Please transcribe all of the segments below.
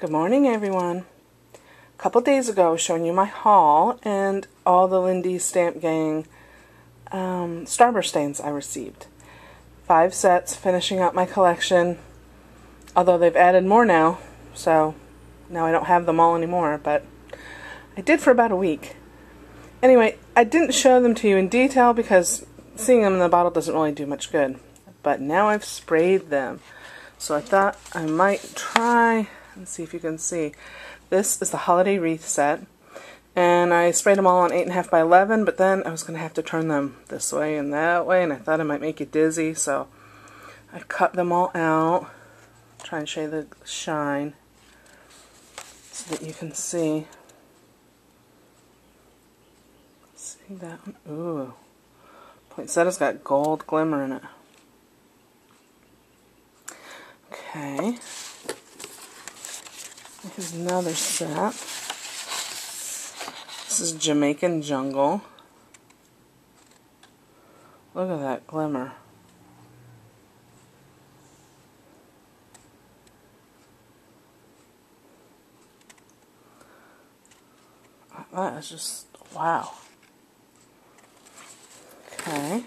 Good morning, everyone. A couple days ago, I was showing you my haul and all the Lindy Stamp Gang Starburst Stains I received. 5 sets, finishing up my collection, although they've added more now, so now I don't have them all anymore, but I did for about a week. Anyway, I didn't show them to you in detail because seeing them in the bottle doesn't really do much good, but now I've sprayed them. So I thought I might try. Let's see if you can see. This is the Holiday Wreath set, and I sprayed them all on 8.5 by 11, but then I was going to have to turn them this way and that way, and I thought it might make you dizzy, so I cut them all out. Try and show you the shine so that you can see. See that one? Ooh. Poinsettia's got gold glimmer in it. Okay. Here's another set. This is Jamaican Jungle. Look at that glimmer. That is just, wow. Okay.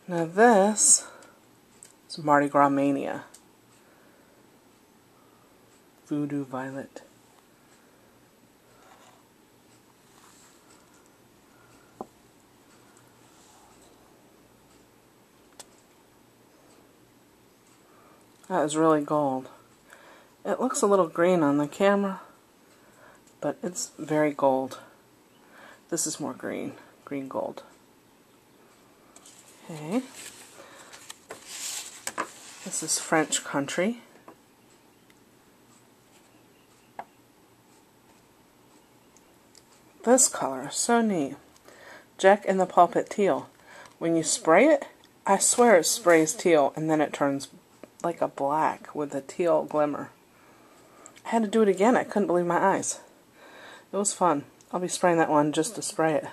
Now this is Mardi Gras Mania. Voodoo Violet. That is really gold. It looks a little green on the camera, but it's very gold. This is more green, green gold. Okay. This is French Country. This color is so neat. Jack in the Pulpit Teal. When you spray it, I swear it sprays teal and then it turns like a black with a teal glimmer. I had to do it again. I couldn't believe my eyes. It was fun. I'll be spraying that one just to spray it.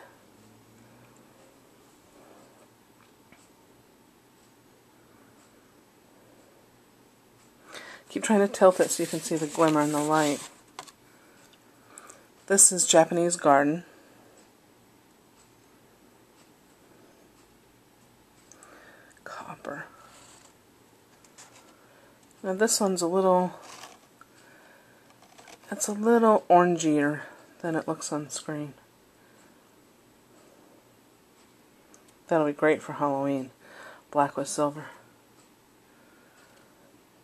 Keep trying to tilt it so you can see the glimmer in the light. This is Japanese Garden. Copper. Now this one's a little, it's a little orangier than it looks on screen. That'll be great for Halloween. Black with silver.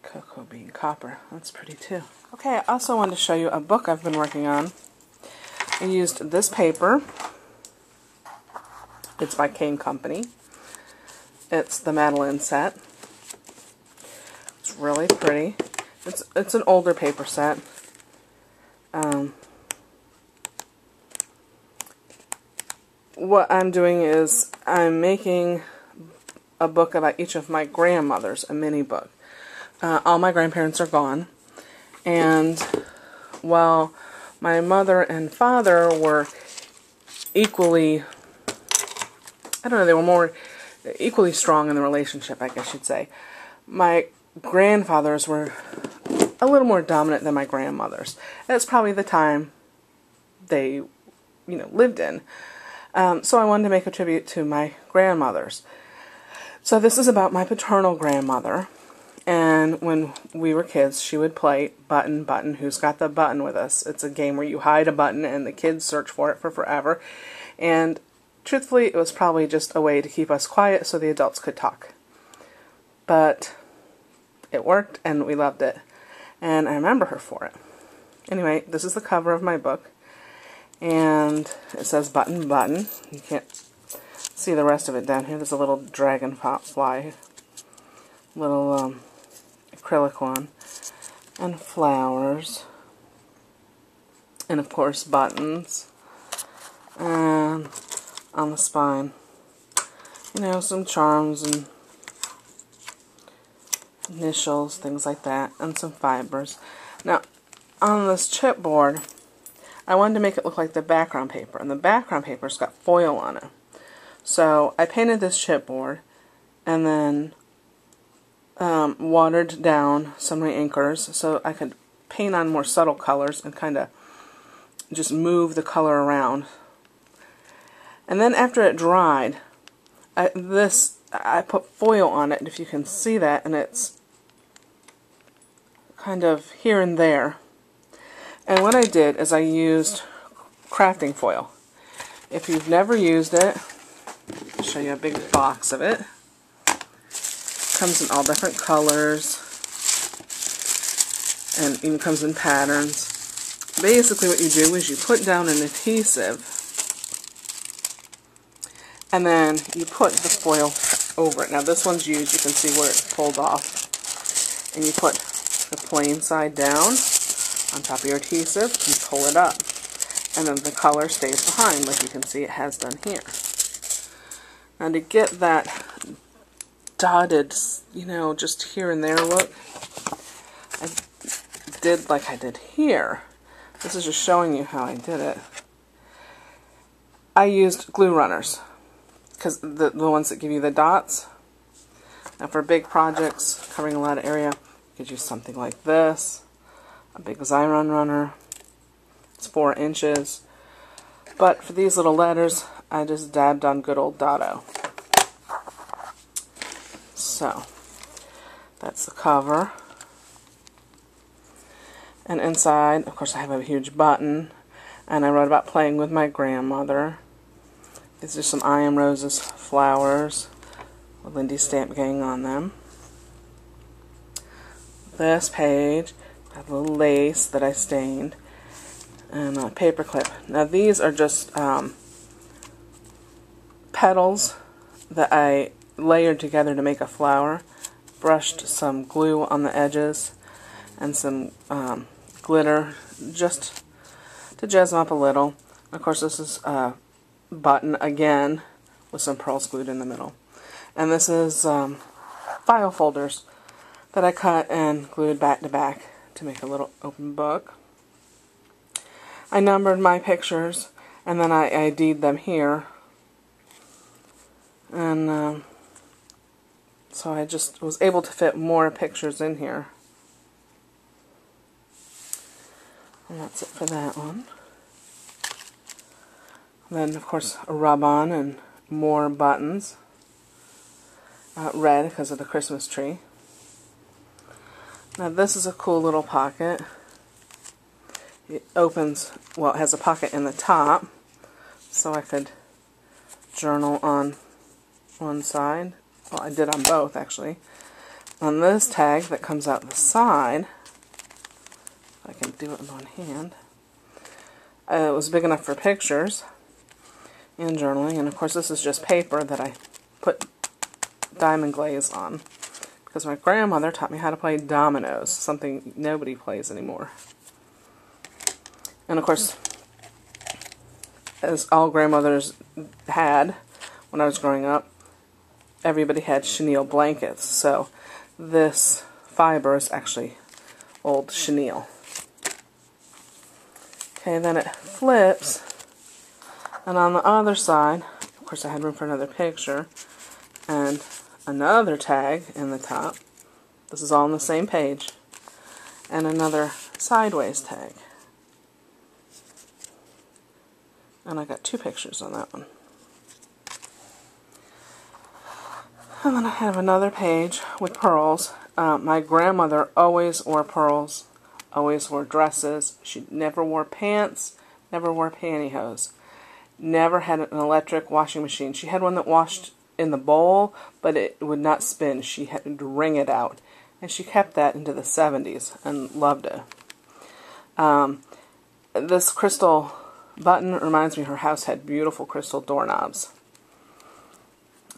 Cocoa bean copper. That's pretty too. Okay, I also wanted to show you a book I've been working on. I used this paper. It's by Kane Company. It's the Madeline set. It's really pretty. It's an older paper set. What I'm doing is I'm making a book about each of my grandmothers, a mini book. All my grandparents are gone, and while my mother and father were equally, I don't know, they were more equally strong in the relationship, I guess you'd say. My grandfathers were a little more dominant than my grandmothers. That's probably the time they, lived in. So I wanted to make a tribute to my grandmothers. So this is about my paternal grandmother. And when we were kids, she would play Button, Button, Who's Got the Button with Us? It's a game where you hide a button and the kids search for it for forever. And truthfully, it was probably just a way to keep us quiet so the adults could talk. But it worked and we loved it. And I remember her for it. Anyway, this is the cover of my book. And it says Button, Button. You can't see the rest of it down here. There's a little dragonfly. Little acrylic one, and flowers, and of course buttons, and on the spine, some charms and initials, things like that, and some fibers. Now, on this chipboard, I wanted to make it look like the background paper, and the background paper's got foil on it. So I painted this chipboard, and then watered down some of my inkers so I could paint on more subtle colors and kind of just move the color around. And then after it dried, I put foil on it, if you can see that, and it's kind of here and there. And what I did is I used crafting foil. If you've never used it, I'll show you a big box of it. Comes in all different colors and even comes in patterns. Basically what you do is you put down an adhesive and then you put the foil over it. Now this one's used, you can see where it's pulled off. And you put the plain side down on top of your adhesive and pull it up. And then the color stays behind, like you can see it has done here. Now to get that dotted, you know, just here and there look, I did like I did here. This is just showing you how I did it. I used glue runners, because the ones that give you the dots. Now for big projects covering a lot of area, you could use something like this, a big Xyron runner. It's 4 inches. But for these little letters, I just dabbed on good old Dotto. So, that's the cover. And inside, of course, I have a huge button. And I wrote about playing with my grandmother. These are some I Am Roses flowers with Lindy's stamp gang on them. This page has a little lace that I stained. And a paper clip. Now these are just petals that I layered together to make a flower. Brushed some glue on the edges and some glitter just to jazz them up a little. Of course, this is a button again with some pearls glued in the middle. And this is file folders that I cut and glued back to back to make a little open book. I numbered my pictures and then I ID'd them here. And so I just was able to fit more pictures in here. And that's it for that one. Then, of course, a rub-on and more buttons. Red because of the Christmas tree. Now this is a cool little pocket. It opens, well, it has a pocket in the top, so I could journal on one side. Well, I did on both, actually. On this tag that comes out the side, I can do it with one hand. It was big enough for pictures and journaling, and of course this is just paper that I put diamond glaze on because my grandmother taught me how to play dominoes, something nobody plays anymore. And of course, as all grandmothers had when I was growing up, everybody had chenille blankets, so this fiber is actually old chenille. Okay, then it flips, and on the other side, of course I had room for another picture, and another tag in the top. This is all on the same page. And another sideways tag. And I got 2 pictures on that one. And then I have another page with pearls. My grandmother always wore pearls, always wore dresses. She never wore pants, never wore pantyhose. Never had an electric washing machine. She had one that washed in the bowl, but it would not spin. She had to wring it out. And she kept that into the 70s and loved it. This crystal button reminds me her house had beautiful crystal doorknobs.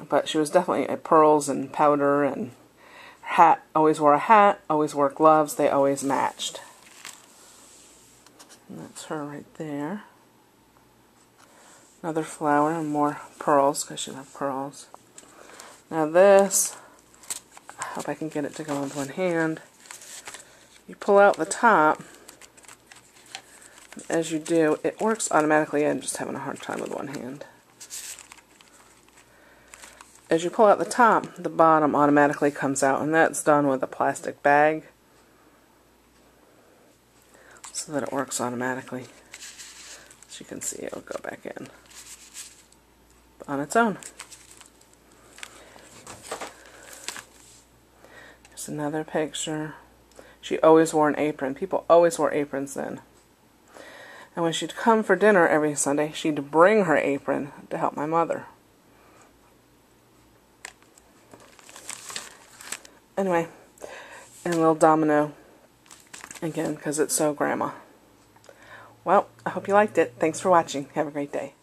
But she was definitely a pearls and powder, and her hat, always wore a hat, always wore gloves, they always matched. And that's her right there. Another flower and more pearls, because she loved pearls. Now this, I hope I can get it to go with one hand. You pull out the top. As you do, it works automatically. I'm just having a hard time with one hand. as you pull out the top, the bottom automatically comes out, and that's done with a plastic bag so that it works automatically. As you can see, it'll go back in on its own. Here's another picture. She always wore an apron. People always wore aprons then. And when she'd come for dinner every Sunday, she'd bring her apron to help my mother. Anyway, and a little domino, again, because it's so grandma. Well, I hope you liked it. Thanks for watching. Have a great day.